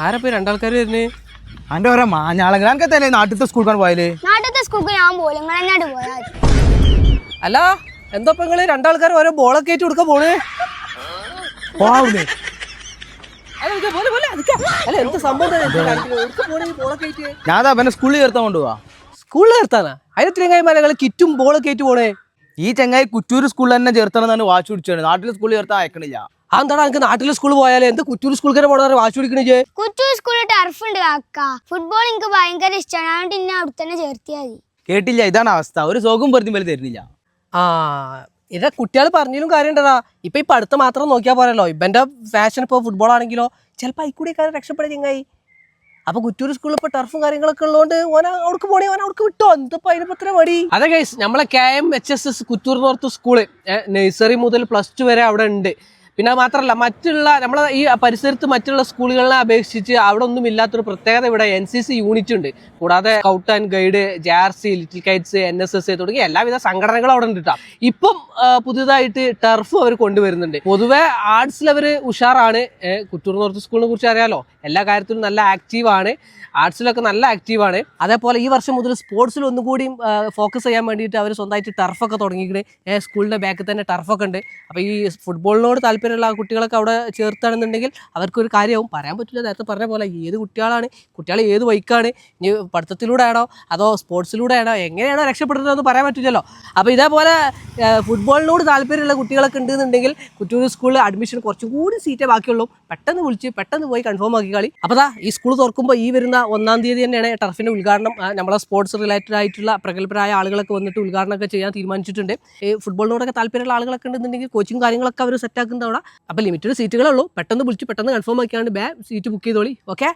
ആരപ്പോ രണ്ടാൾക്കാർ വരുന്നേ? അന്റെ ഓരോ മാഞ്ഞാളങ്ങൾ എനിക്ക് തന്നെ നാട്ടിലത്തെ സ്കൂളിൽ പോയാല്. നാട്ടിലത്തെ സ്കൂൾക്ക് ഞാൻ പോലും നിങ്ങൾ എന്നോട് പോയാൽ അല്ല എന്തോ നിങ്ങള് രണ്ടാൾക്കാർ ഓരോ ബോളൊക്കെ ആയിട്ട് കൊടുക്കാൻ പോണേ? പോവുന്നേ അല്ല എന്ത് സംഭവം? ഞാൻ അവനെ സ്കൂളിൽ ചേർത്താൻ കൊണ്ടുപോവാ. സ്കൂളിൽ ചേർത്താനാ? അതിനെത്രയും മലകൾ കിറ്റും ബോളൊക്കെ ആയിട്ട് പോണേ? ഈ ചങ്ങായി കുറ്റൂർ സ്കൂളിൽ തന്നെ ചേർത്തണം എന്നാണ് വാച്ച് പിടിച്ചത്. നാട്ടിലെ സ്കൂളിൽ ചേർത്താൻ അയക്കണില്ല. അതെന്താ എനിക്ക് നാട്ടിലെ സ്കൂളിൽ പോയാലേ എന്ത് കുറ്റൂർ സ്കൂളിൽ പോണ വാശി പിടിക്കണേ? കുറ്റൂർ സ്കൂളിൽ ടർഫ് ഉണ്ട് കാക്ക. ഫുട്ബോൾ എനിക്ക് ഭയങ്കര ഇഷ്ടമാണ്. അതുകൊണ്ട് ഇന്നെ അവിടെ തന്നെ ചേർത്തിയാൽ മതി. കേട്ടില്ല, ഇതാണ് അവസ്ഥ. ഒരു സോക്കും വെറുതെ വരെ തരുന്നില്ല. ആ ഇതാ കുട്ടികൾ പറഞ്ഞാലും കാര്യം ഉണ്ടടാ. ഇപ്പൊ ഈ പഠിത്തം മാത്രം നോക്കിയാൽ പോരല്ലോ. ഇവന്റെ ഫാഷൻ ഇപ്പോൾ ഫുട്ബോൾ ആണെങ്കിലോ ചിലപ്പോൾ അതിക്കൂടി കാര്യം രക്ഷപ്പെടുക ചെങ്ങായി. അപ്പൊ കുറ്റൂർ സ്കൂളിൽ ഇപ്പൊ ടർഫും കാര്യങ്ങളൊക്കെ ഉള്ളതുകൊണ്ട് ഓന അവിടേക്ക് പോണേ ഓന അവിടേക്ക് വിട്ടോ. എന്തപ്പോ അതിനെ പത്ര മടി. അതെ ഗൈസ്, നമ്മളെ KMHSS Kuttur north school nursery മുതൽ +2 വരെ അവിടെ ഉണ്ട്. പിന്നെ മാത്രമല്ല മറ്റുള്ള നമ്മളെ ഈ പരിസരത്ത് മറ്റുള്ള സ്കൂളുകളെ അപേക്ഷിച്ച് അവിടെ ഒന്നും ഇല്ലാത്തൊരു പ്രത്യേകത ഇവിടെ NCC യൂണിറ്റ് ഉണ്ട്. കൂടാതെ scout and guide, JRC, little Kites, NSS തുടങ്ങിയ എല്ലാവിധ സംഘടനകളും അവിടെ ഉണ്ട്. ഇപ്പം പുതിയതായിട്ട് ടർഫ് അവർ കൊണ്ടുവരുന്നുണ്ട്. പൊതുവെ ആർട്സിൽ അവർ ഉഷാറാണ്. കുറ്റൂർ നോർത്ത് സ്കൂളിനെ കുറിച്ച് അറിയാലോ, എല്ലാ കാര്യത്തിലും നല്ല ആക്റ്റീവാണ്. ആർട്സിലൊക്കെ നല്ല ആക്റ്റീവാണ്. അതേപോലെ ഈ വർഷം മുതൽ സ്പോർട്സിൽ ഒന്നുകൂടി ഫോക്കസ് ചെയ്യാൻ വേണ്ടിയിട്ട് അവർ സ്വന്തമായിട്ട് ടർഫൊക്കെ തുടങ്ങിയിട്ട് സ്കൂളിൻ്റെ ബാക്കിൽ തന്നെ ടർഫൊക്കെ ഉണ്ട്. അപ്പോൾ ഈ ഫുട്ബോളിനോട് താല്പര്യമുള്ള കുട്ടികളൊക്കെ അവിടെ ചേർത്താണെന്നുണ്ടെങ്കിൽ അവർക്കൊരു കാര്യവും പറയാൻ പറ്റില്ല. നേരത്തെ പറഞ്ഞ പോലെ ഏത് കുട്ടികളാണ്, കുട്ടികൾ ഏത് വൈക്കാണ്, ഇനി പഠിത്തത്തിലൂടെ ആണോ അതോ സ്പോർട്സിലൂടെ ആണോ എങ്ങനെയാണോ രക്ഷപ്പെടുന്നതെന്ന് പറയാൻ പറ്റില്ലല്ലോ. അപ്പോൾ ഇതേപോലെ ഫുട്ബോളിനോട് താല്പര്യമുള്ള കുട്ടികളൊക്കെ ഉണ്ടെന്നുണ്ടെങ്കിൽ കുറ്റൂർ സ്കൂളിൽ അഡ്മിഷൻ കുറച്ചും കൂടി സീറ്റേ ബാക്കിയുള്ളൂ. പെട്ടെന്ന് വിളിച്ച് പെട്ടെന്ന് പോയി കൺഫേം ആക്കി കളി. അപ്പോൾ ഈ സ്കൂൾ തുറക്കുമ്പോൾ ഈ വരുന്ന 1-ാം തീയതി തന്നെയാണ് ടർഫിൻ്റെ ഉദ്ഘാടനം. നമ്മളെ സ്പോർട്സ് റിലേറ്റഡ് ആയിട്ടുള്ള പ്രഗത്ഭരായ ആളുകളൊക്കെ വന്നിട്ട് ഉദ്ഘാടനമൊക്കെ ചെയ്യാൻ തീരുമാനിച്ചിട്ടുണ്ട്. ഈ ഫുട്ബോളിനോടൊക്കെ താല്പര്യമുള്ള ആളുകളൊക്കെ ഉണ്ടെന്നുണ്ടെങ്കിൽ കോച്ചിങ് കാര്യങ്ങളൊക്കെ അവർ സെറ്റാക്കുന്നതവിടെ. അപ്പോൾ ലിമിറ്റഡ് സീറ്റുകളേ ഉള്ളൂ. പെട്ടെന്ന് വിളിച്ച് പെട്ടെന്ന് കൺഫേം ആക്കിയാണ്ട് സീറ്റ് ബുക്ക് ചെയ്തോളി. ഓക്കെ.